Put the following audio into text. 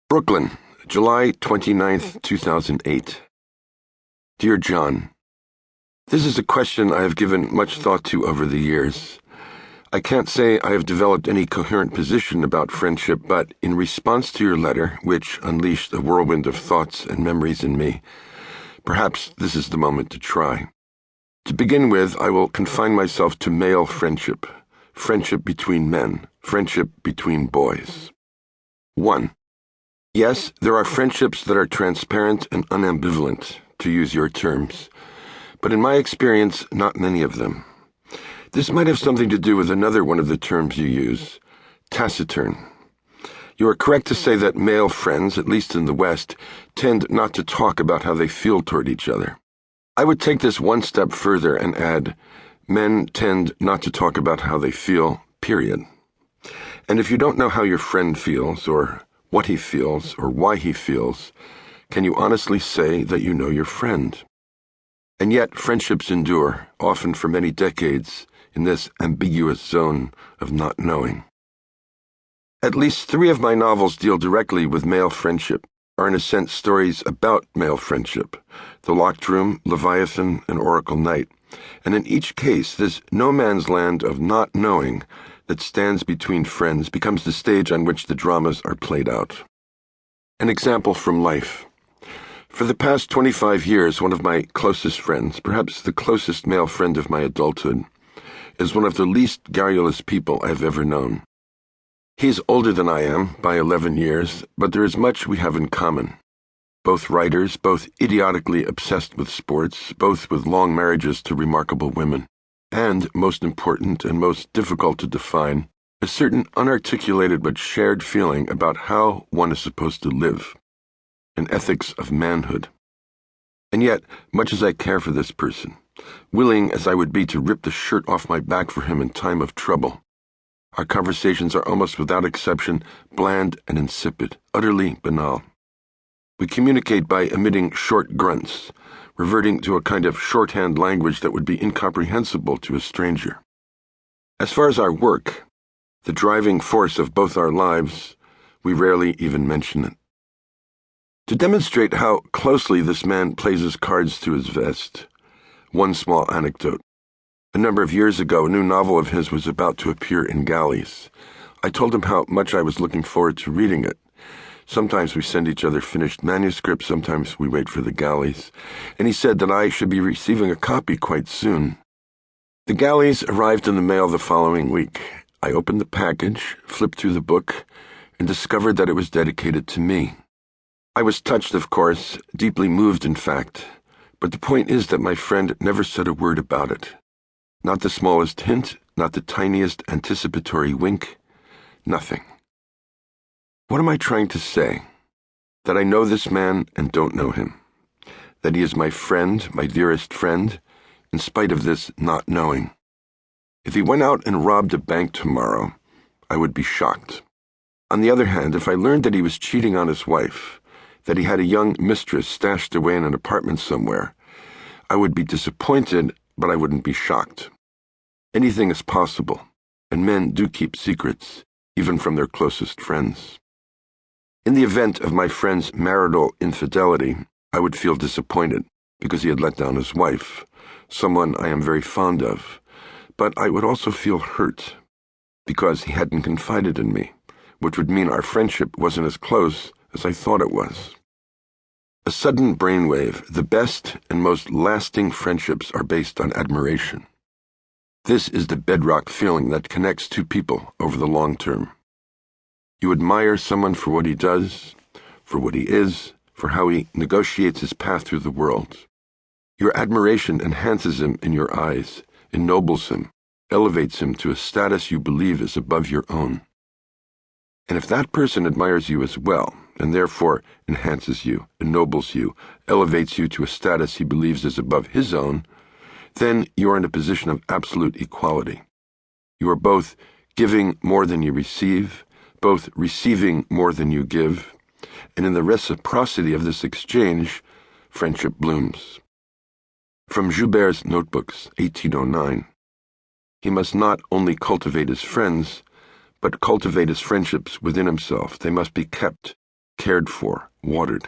Brooklyn, July 29th, 2008. Dear John, this is a question I have given much thought to over the years. I can't say I have developed any coherent position about friendship, but in response to your letter, which unleashed a whirlwind of thoughts and memories in me, perhaps this is the moment to try. To begin with, I will confine myself to male friendship between men, friendship between boys. 1. Yes, there are friendships that are transparent and unambivalent, to use your terms, but in my experience, not many of them. This might have something to do with another one of the terms you use, taciturn. You are correct to say that male friends, at least in the West, tend not to talk about how they feel toward each other. I would take this one step further and add, men tend not to talk about how they feel, period. And if you don't know how your friend feels, or what he feels, or why he feels, can you honestly say that you know your friend? And yet, friendships endure, often for many decades, in this ambiguous zone of not knowing. At least 3 of my novels deal directly with male friendship, are in a sense stories about male friendship, The Locked Room, Leviathan, and Oracle Knight, and in each case, this no-man's land of not knowing that stands between friends becomes the stage on which the dramas are played out. An example from life. For the past 25 years, one of my closest friends, perhaps the closest male friend of my adulthood, is one of the least garrulous people I've ever known. He's older than I am, by 11 years, but there is much we have in common. Both writers, both idiotically obsessed with sports, both with long marriages to remarkable women, and, most important and most difficult to define, a certain unarticulated but shared feeling about how one is supposed to live, an ethics of manhood. And yet, much as I care for this person, willing as I would be to rip the shirt off my back for him in time of trouble, our conversations are almost without exception bland and insipid, utterly banal. We communicate by emitting short grunts, reverting to a kind of shorthand language that would be incomprehensible to a stranger. As far as our work, the driving force of both our lives, we rarely even mention it. To demonstrate how closely this man plays his cards to his vest, one small anecdote. A number of years ago, a new novel of his was about to appear in galleys. I told him how much I was looking forward to reading it. Sometimes we send each other finished manuscripts, sometimes we wait for the galleys, and he said that I should be receiving a copy quite soon. The galleys arrived in the mail the following week. I opened the package, flipped through the book, and discovered that it was dedicated to me. I was touched, of course, deeply moved, in fact, but the point is that my friend never said a word about it. Not the smallest hint, not the tiniest anticipatory wink, nothing. What am I trying to say? That I know this man and don't know him. That he is my friend, my dearest friend, in spite of this not knowing. If he went out and robbed a bank tomorrow, I would be shocked. On the other hand, if I learned that he was cheating on his wife, that he had a young mistress stashed away in an apartment somewhere, I would be disappointed, but I wouldn't be shocked. Anything is possible, and men do keep secrets, even from their closest friends. In the event of my friend's marital infidelity, I would feel disappointed because he had let down his wife, someone I am very fond of, but I would also feel hurt because he hadn't confided in me, which would mean our friendship wasn't as close as I thought it was. A sudden brainwave, the best and most lasting friendships are based on admiration. This is the bedrock feeling that connects two people over the long term. You admire someone for what he does, for what he is, for how he negotiates his path through the world. Your admiration enhances him in your eyes, ennobles him, elevates him to a status you believe is above your own. And if that person admires you as well, and therefore enhances you, ennobles you, elevates you to a status he believes is above his own, then you are in a position of absolute equality. You are both giving more than you receive, both receiving more than you give, and in the reciprocity of this exchange, friendship blooms. From Joubert's Notebooks, 1809. He must not only cultivate his friends, but cultivate his friendships within himself. They must be kept, cared for, watered.